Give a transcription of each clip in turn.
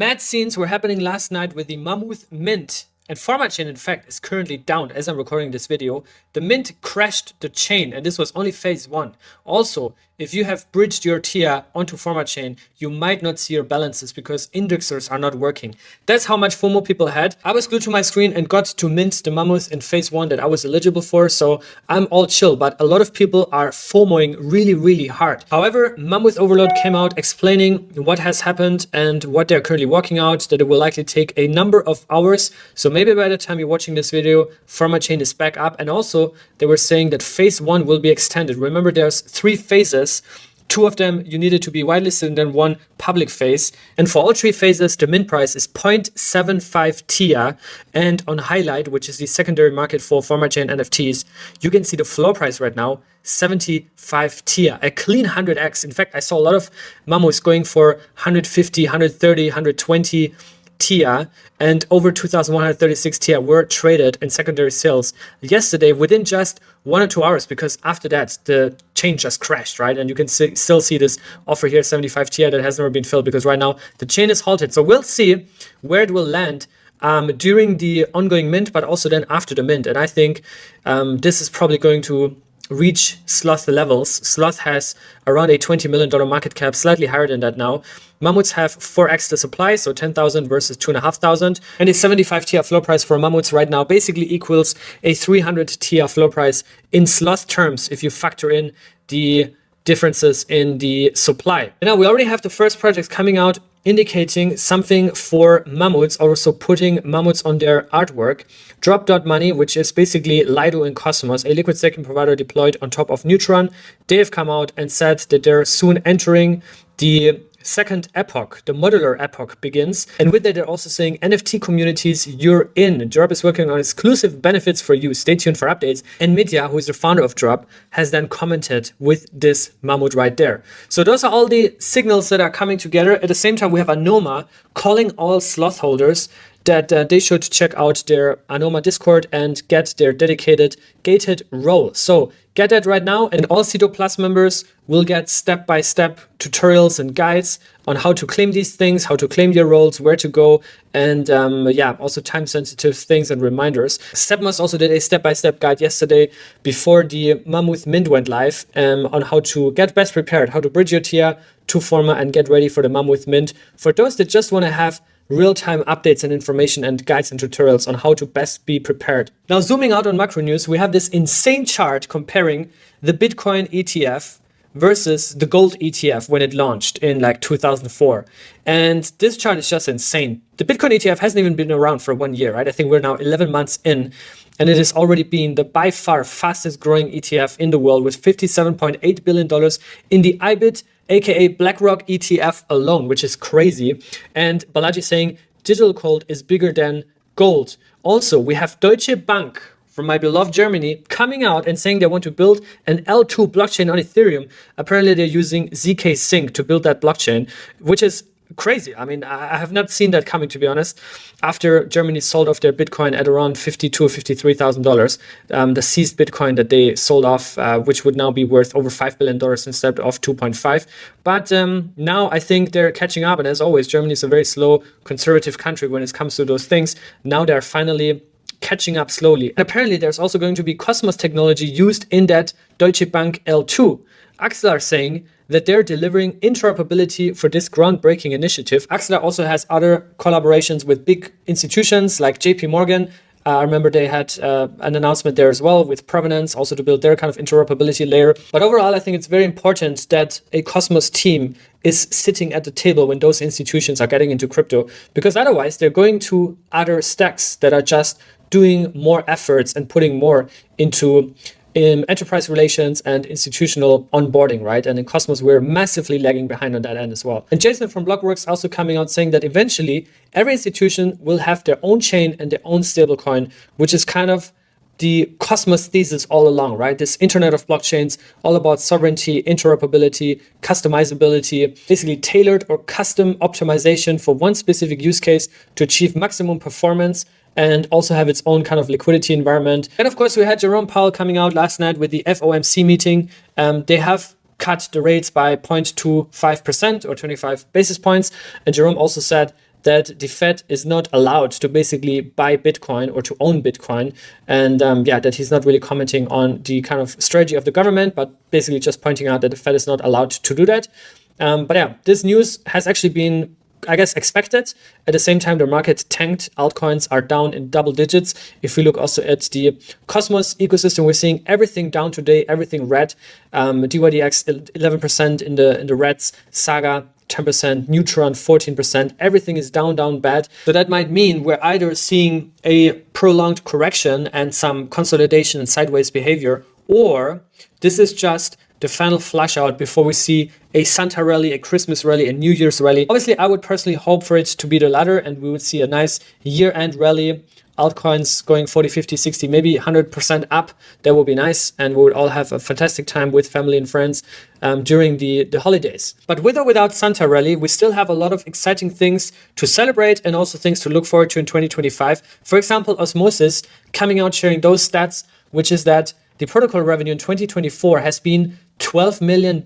Mad scenes were happening last night with the Mammoth mint. And Forma chain, in fact, is currently down as I'm recording this video. The mint crashed the chain, and this was only phase 1. Also, if you have bridged your TIA onto Forma chain, you might not see your balances because indexers are not working. That's how much FOMO people had. I was glued to my screen and got to mint the Mammoth in phase 1 that I was eligible for, so I'm all chill, but a lot of people are FOMOing really, really hard. However, Mammoth Overload came out explaining what has happened and what they're currently working out, that it will likely take a number of hours. So maybe by the time you're watching this video, Forma chain is back up. And also they were saying that phase 1 will be extended. Remember, there's 3 phases. 2 of them you needed to be whitelisted and then 1 public phase. And for all 3 phases, the mint price is 0.75 TIA. And on highlight, which is the secondary market for Forma chain NFTs, you can see the floor price right now, 75 TIA, a clean 100x. In fact, I saw a lot of Mammoths going for 150, 130, 120 TIA, and over 2,136 TIA were traded in secondary sales yesterday within just 1 or 2 hours, because after that the chain just crashed, right? And you can still see this offer here, 75 TIA, that has never been filled because right now the chain is halted. So we'll see where it will land during the ongoing mint, but also then after the mint. And I think this is probably going to reach Sloth levels. Sloth has around a $20 million market cap, slightly higher than that now. Mammoths have 4x the supply, so 10,000 versus 2,500. And a 75 TIA floor price for Mammoths right now basically equals a 300 TIA floor price in Sloth terms if you factor in the differences in the supply. And now we already have the first projects coming out indicating something for Mammoths, also putting Mammoths on their artwork. Drop.money, which is basically Lido in Cosmos, a liquid staking provider deployed on top of Neutron. They have come out and said that they're soon entering the second epoch. The modular epoch begins. And with that, they're also saying NFT communities, you're in. Drop is working on exclusive benefits for you. Stay tuned for updates. And Initia, who is the founder of Drop, has then commented with this Mammoth right there. So those are all the signals that are coming together. At the same time, we have Anoma calling all Sloth holders that they should check out their Anoma Discord and get their dedicated gated role. So get that right now, and all Cedo Plus members will get step-by-step tutorials and guides on how to claim these things, how to claim your roles, where to go, and yeah, also time-sensitive things and reminders. Stepmas also did a step-by-step guide yesterday before the Mammoth Mint went live on how to get best prepared, how to bridge your TIA to Forma and get ready for the Mammoth Mint. For those that just want to have real-time updates and information and guides and tutorials on how to best be prepared. Now, zooming out on macro news, we have this insane chart comparing the Bitcoin ETF versus the gold ETF when it launched in like 2004. And this chart is just insane. The Bitcoin ETF hasn't even been around for 1 year, right? I think we're now 11 months in, and it has already been the by far fastest growing ETF in the world with $57.8 billion in the IBIT, aka BlackRock ETF alone, which is crazy. And Balaji saying digital gold is bigger than gold. Also, we have Deutsche Bank from my beloved Germany coming out and saying they want to build an L2 blockchain on Ethereum. Apparently they're using ZK Sync to build that blockchain, which is crazy. I mean, I have not seen that coming, to be honest. After Germany sold off their Bitcoin at around $52,000 or $53,000, the seized Bitcoin that they sold off, which would now be worth over $5 billion instead of 2.5. But now I think they're catching up. And as always, Germany is a very slow, conservative country when it comes to those things. Now they're finally catching up slowly. And apparently there's also going to be Cosmos technology used in that Deutsche Bank L2. Axelar saying that they're delivering interoperability for this groundbreaking initiative. Axelar also has other collaborations with big institutions like JP Morgan. I remember they had an announcement there as well with Provenance, also to build their kind of interoperability layer. But overall, I think it's very important that a Cosmos team is sitting at the table when those institutions are getting into crypto, because otherwise they're going to other stacks that are just doing more efforts and putting more into enterprise relations and institutional onboarding, right? And in Cosmos, we're massively lagging behind on that end as well. And Jason from Blockworks also coming out saying that eventually every institution will have their own chain and their own stablecoin, which is kind of the Cosmos thesis all along, right? This internet of blockchains, all about sovereignty, interoperability, customizability, basically tailored or custom optimization for one specific use case to achieve maximum performance and also have its own kind of liquidity environment. And of course, we had Jerome Powell coming out last night with the FOMC meeting. They have cut the rates by 0.25% or 25 basis points. And Jerome also said that the Fed is not allowed to basically buy Bitcoin or to own Bitcoin. And yeah, that he's not really commenting on the kind of strategy of the government, but basically just pointing out that the Fed is not allowed to do that. But yeah, this news has actually been, I guess, expected. At the same time, the market tanked. Altcoins are down in double digits. If we look also at the Cosmos ecosystem, we're seeing everything down today, everything red. Dydx 11% in the reds, Saga 10%, Neutron 14%. Everything is down bad. So that might mean we're either seeing a prolonged correction and some consolidation and sideways behavior, or this is just the final flush out before we see a Santa rally, a Christmas rally, a New Year's rally. Obviously, I would personally hope for it to be the latter, and we would see a nice year-end rally. Altcoins going 40, 50, 60, maybe 100% up. That would be nice, and we would all have a fantastic time with family and friends during the holidays. But with or without Santa rally, we still have a lot of exciting things to celebrate and also things to look forward to in 2025. For example, Osmosis coming out sharing those stats, which is that the protocol revenue in 2024 has been $12 million,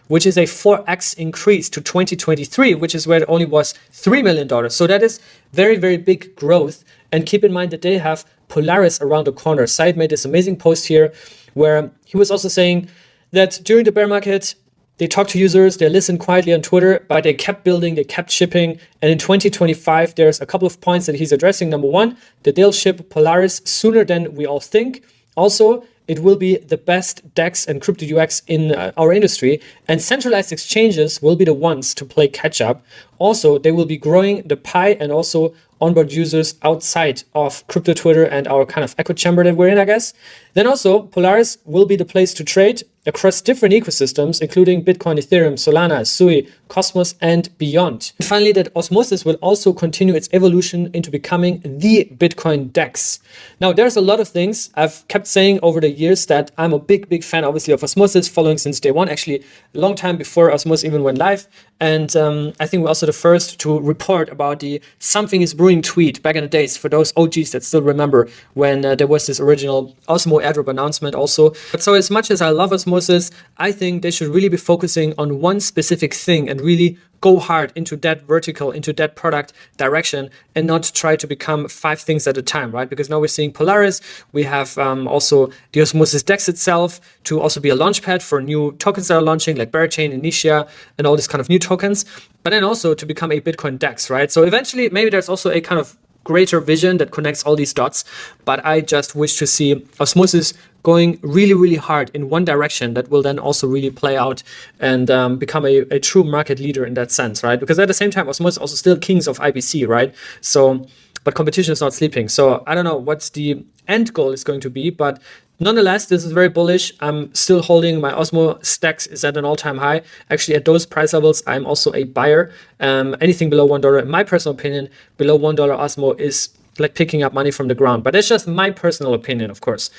which is a 4x increase to 2023, which is where it only was $3 million. So that is very, very big growth. And keep in mind that they have Polaris around the corner. Said made this amazing post here where he was also saying that during the bear market, they talked to users, they listened quietly on Twitter, but they kept building, they kept shipping. And in 2025, there's a couple of points that he's addressing. Number one, that they'll ship Polaris sooner than we all think. Also, it will be the best DEX and crypto UX in our industry, and centralized exchanges will be the ones to play catch up. Also, they will be growing the pie and also onboard users outside of crypto Twitter and our kind of echo chamber that we're in, I guess. Then also, Polaris will be the place to trade across different ecosystems, including Bitcoin, Ethereum, Solana, Sui, Cosmos, and beyond. And finally, that Osmosis will also continue its evolution into becoming the Bitcoin DEX. Now, there's a lot of things I've kept saying over the years that I'm a big fan, obviously, of Osmosis, following since day one, actually a long time before Osmosis even went live. And I think we're also the first to report about the something is brewing tweet back in the days for those OGs that still remember when there was this original Osmo airdrop announcement also. But so as much as I love Osmosis, I think they should really be focusing on one specific thing and really go hard into that vertical, into that product direction, and not try to become 5 things at a time, right? Because now we're seeing Polaris, we have also the Osmosis DEX itself to also be a launchpad for new tokens that are launching, like Chain, Initia, and all these kind of new tokens, but then also to become a Bitcoin DEX, right? So eventually, maybe there's also a kind of greater vision that connects all these dots, but I just wish to see Osmosis going really hard in one direction that will then also really play out and become a true market leader in that sense, right? Because at the same time, Osmosis is also still kings of IBC, right? So, but competition is not sleeping. So I don't know what the end goal is going to be, but nonetheless, this is very bullish. I'm still holding my Osmo stacks is at an all-time high. Actually, at those price levels, I'm also a buyer. Anything below $1, in my personal opinion, below $1 Osmo is like picking up money from the ground. But that's just my personal opinion, of course.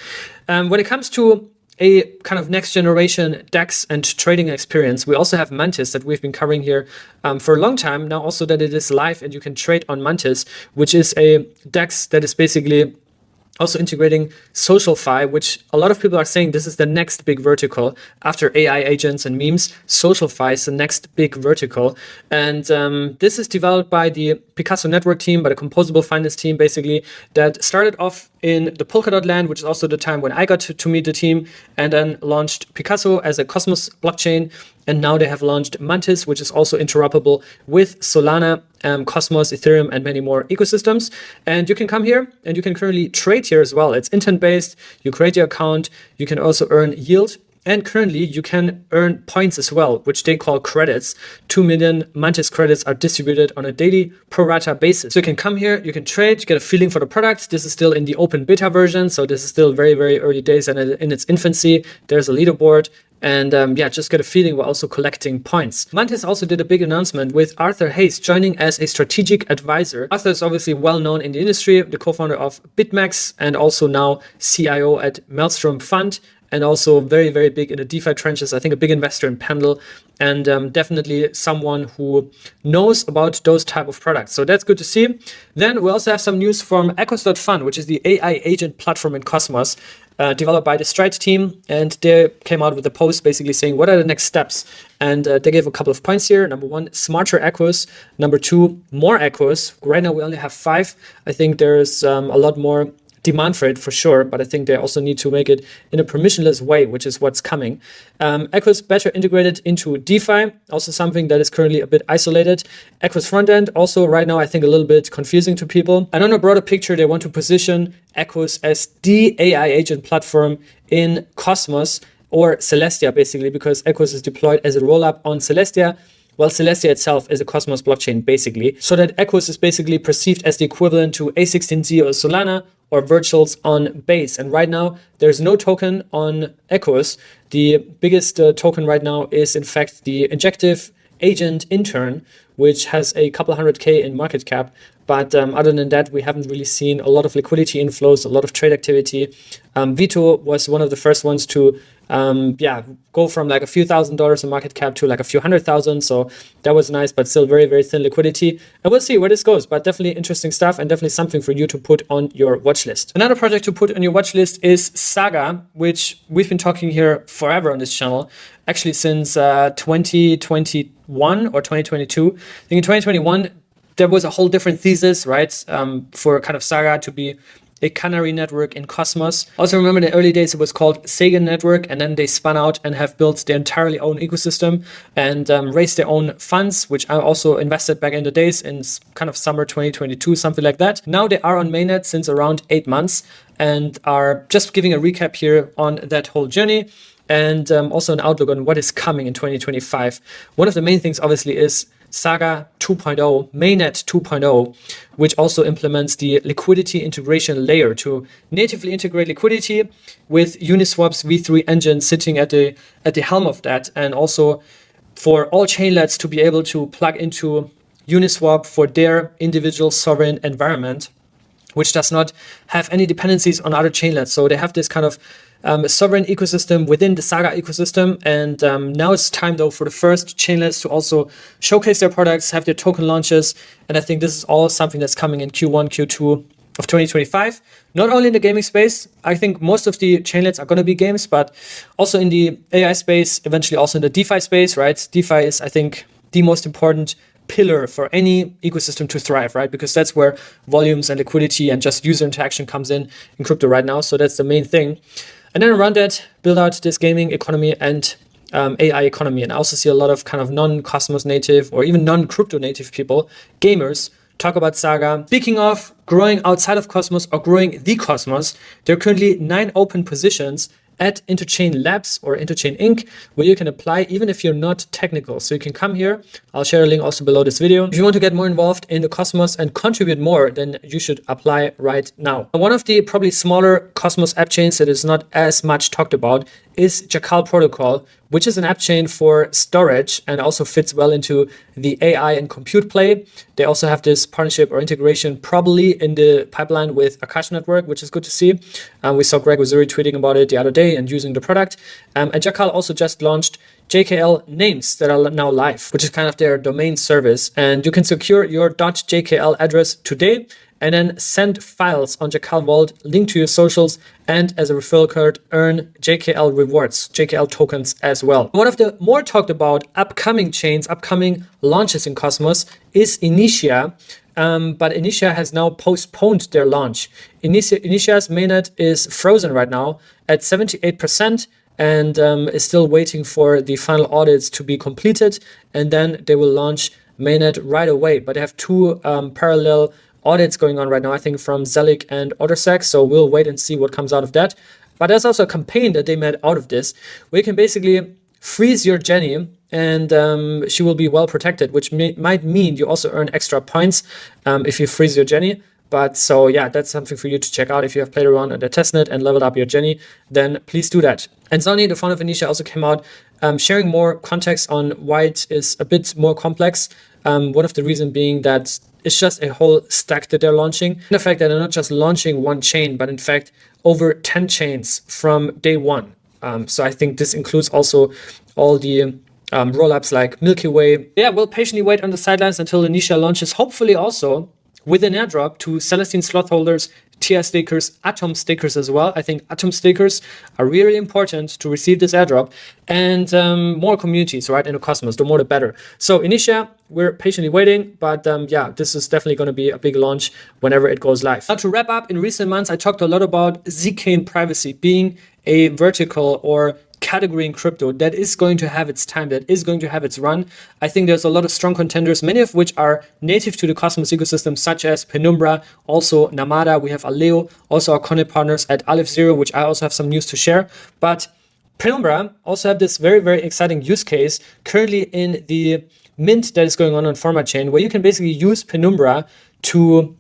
When it comes to a kind of next generation DEX and trading experience, we also have Mantis that we've been covering here for a long time now, also that it is live and you can trade on Mantis, which is a DEX that is basically also integrating SocialFi, which a lot of people are saying this is the next big vertical after AI agents and memes. SocialFi is the next big vertical. And this is developed by the Picasso network team, by the composable finance team, basically, that started off in the Polkadot land, which is also the time when I got to meet the team, and then launched Picasso as a Cosmos blockchain. And now they have launched Mantis, which is also interoperable with Solana, Cosmos, Ethereum, and many more ecosystems. And you can come here and you can currently trade here as well. It's intent-based. You create your account. You can also earn yield. And currently you can earn points as well, which they call credits. 2 million Mantis credits are distributed on a daily pro rata basis. So you can come here, you can trade, you get a feeling for the product. This is still in the open beta version. So this is still very early days and in its infancy. There's a leaderboard. And yeah, just get a feeling we're also collecting points. Mantis also did a big announcement with Arthur Hayes joining as a strategic advisor. Arthur is obviously well known in the industry, the co-founder of BitMEX and also now CIO at Maelstrom Fund. and also very, very big in the DeFi trenches. I think a big investor in Pendle, and definitely someone who knows about those type of products. So that's good to see. Then we also have some news from Echos.fun, which is the AI agent platform in Cosmos, developed by the Stride team. And they came out with a post basically saying, what are the next steps? And they gave a couple of points here. Number one, smarter echoes. Number two, more echoes. Right now we only have 5. I think there's a lot more demand for it for sure, but I think they also need to make it in a permissionless way, which is what's coming. Echoes better integrated into DeFi, also something that is currently a bit isolated. Echoes frontend, also right now I think a little bit confusing to people. And on a broader picture, they want to position Echoes as the AI agent platform in Cosmos, or Celestia basically, because Echoes is deployed as a rollup on Celestia, while Celestia itself is a Cosmos blockchain basically. So that Echoes is basically perceived as the equivalent to A16Z or Solana, or virtuals on Base. And right now, there's no token on Echoes. The biggest token right now is in fact the injective agent intern, which has a couple $100K in market cap. But other than that, we haven't really seen a lot of liquidity inflows, a lot of trade activity. Vito was one of the first ones to go from like a few $1,000s in market cap to like a few $100,000. So that was nice, but still very, very thin liquidity. And we'll see where this goes, but definitely interesting stuff and definitely something for you to put on your watch list. Another project to put on your watch list is Saga, which we've been talking here forever on this channel, actually since 2021 or 2022. I think in 2021, there was a whole different thesis, right, for kind of Saga to be a canary network in Cosmos. Also remember in the early days it was called Saga Network, and then they spun out and have built their entirely own ecosystem and raised their own funds, which I also invested back in the days in kind of summer 2022, something like that. Now they are on mainnet since around 8 months and are just giving a recap here on that whole journey. And also an outlook on what is coming in 2025. One of the main things obviously is Saga 2.0, mainnet 2.0, which also implements the liquidity integration layer to natively integrate liquidity with Uniswap's V3 engine sitting at the helm of that, and also for all chainlets to be able to plug into Uniswap for their individual sovereign environment, which does not have any dependencies on other chainlets. So they have this kind of sovereign ecosystem within the Saga ecosystem. And now it's time though for the first chainlets to also showcase their products, have their token launches. And I think this is all something that's coming in Q1, Q2 of 2025. Not only in the gaming space, I think most of the chainlets are going to be games, but also in the AI space, eventually also in the DeFi space, right? DeFi is, I think, the most important pillar for any ecosystem to thrive, right? Because that's where volumes and liquidity and just user interaction comes in crypto right now. So that's the main thing. And then around that, build out this gaming economy and AI economy. And I also see a lot of kind of non-Cosmos native or even non-crypto native people, gamers, talk about Saga. Speaking of growing outside of Cosmos or growing the Cosmos, there are currently 9 open positions at Interchain Labs or Interchain Inc, where you can apply even if you're not technical. So you can come here. I'll share a link also below this video. If you want to get more involved in the Cosmos and contribute more, then you should apply right now. One of the probably smaller Cosmos app chains that is not as much talked about is Jackal protocol, which is an app chain for storage and also fits well into the AI and compute play. They also have this partnership or integration probably in the pipeline with Akash Network, which is good to see. We saw Greg was retweeting about it the other day and using the product. And Jackal also just launched JKL names that are now live, which is kind of their domain service. And you can secure your .jkl address today and then send files on Jackal Vault, link to your socials, and as a referral code, earn JKL rewards, JKL tokens as well. One of the more talked about upcoming chains, upcoming launches in Cosmos is Initia. But Initia has now postponed their launch. Initia's mainnet is frozen right now at 78%. And is still waiting for the final audits to be completed, and then they will launch mainnet right away. But they have 2 parallel audits going on right now, I think from Zelig and Ottersec, so we'll wait and see what comes out of that. But there's also a campaign that they made out of this, where you can basically freeze your Jenny, and she will be well protected, which might mean you also earn extra points if you freeze your Jenny. But so yeah, that's something for you to check out. If you have played around on the testnet and leveled up your Jenny, then please do that. And Sonny, the founder of Initia, also came out sharing more context on why it is a bit more complex. One of the reasons being that it's just a whole stack that they're launching. And the fact that they're not just launching one chain, but in fact over 10 chains from day one. So I think this includes also all the rollups like Milky Way. Yeah, we'll patiently wait on the sidelines until Initia launches, hopefully also with an airdrop to Celestia and Sloth holders, TR stakers, Atom stakers as well. I think Atom stakers are really important to receive this airdrop, and more communities, right, in the Cosmos, the more the better. So Initia, we're patiently waiting, but yeah, this is definitely going to be a big launch whenever it goes live. Now to wrap up, in recent months, I talked a lot about ZK and privacy being a vertical or category in crypto that is going to have its time, that is going to have its run. I think there's a lot of strong contenders, many of which are native to the Cosmos ecosystem, such as Penumbra, also Namada, we have Aleo, also our connect partners at Aleph 0, which I also have some news to share. But Penumbra also have this very, very exciting use case currently in the mint that is going on Forma chain, where you can basically use Penumbra to,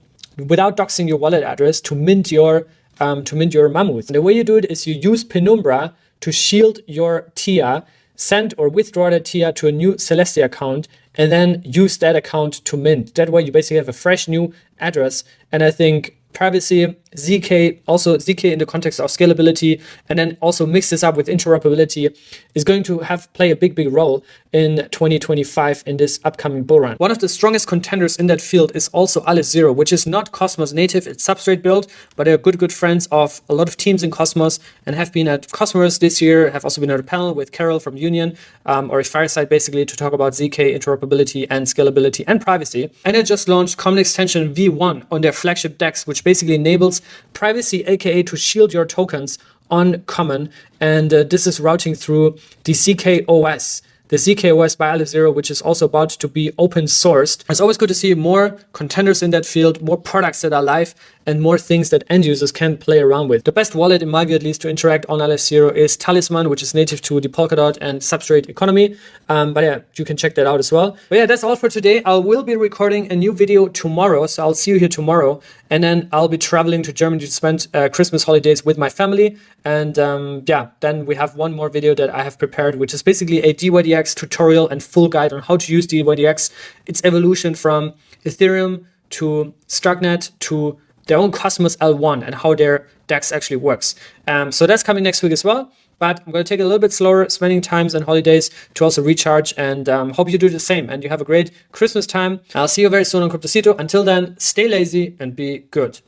without doxing your wallet address, to mint your Mammoth. And the way you do it is you use Penumbra to shield your TIA, send or withdraw that TIA to a new Celestia account, and then use that account to mint. That way you basically have a fresh new address. And I think privacy, ZK, also ZK in the context of scalability, and then also mix this up with interoperability is going to play a big, big role in 2025 in this upcoming bull run. One of the strongest contenders in that field is also Aleph 0, which is not Cosmos native, it's Substrate built, but they're good friends of a lot of teams in Cosmos and have been at Cosmos this year, have also been at a panel with Carol from Union, or a fireside basically to talk about ZK interoperability and scalability and privacy. And they just launched Common Extension V1 on their flagship DEX, which basically enables privacy, aka to shield your tokens on Common, and this is routing through the ZKOS. The ZKOS by Aleph 0, which is also about to be open sourced. It's always good to see more contenders in that field, more products that are live, and more things that end users can play around with. The best wallet, in my view at least, to interact on Aleph 0 is Talisman, which is native to the Polkadot and Substrate economy. But yeah, you can check that out as well. But yeah, that's all for today. I will be recording a new video tomorrow, so I'll see you here tomorrow. And then I'll be traveling to Germany to spend Christmas holidays with my family. And yeah, then we have one more video that I have prepared, which is basically a Dydx tutorial and full guide on how to use Dydx, its evolution from Ethereum to Starknet to their own Cosmos L1 and how their DEX actually works. So that's coming next week as well. But I'm going to take it a little bit slower, spending times and holidays to also recharge, and hope you do the same and you have a great Christmas time. I'll see you very soon on Cryptocito. Until then, stay lazy and be good.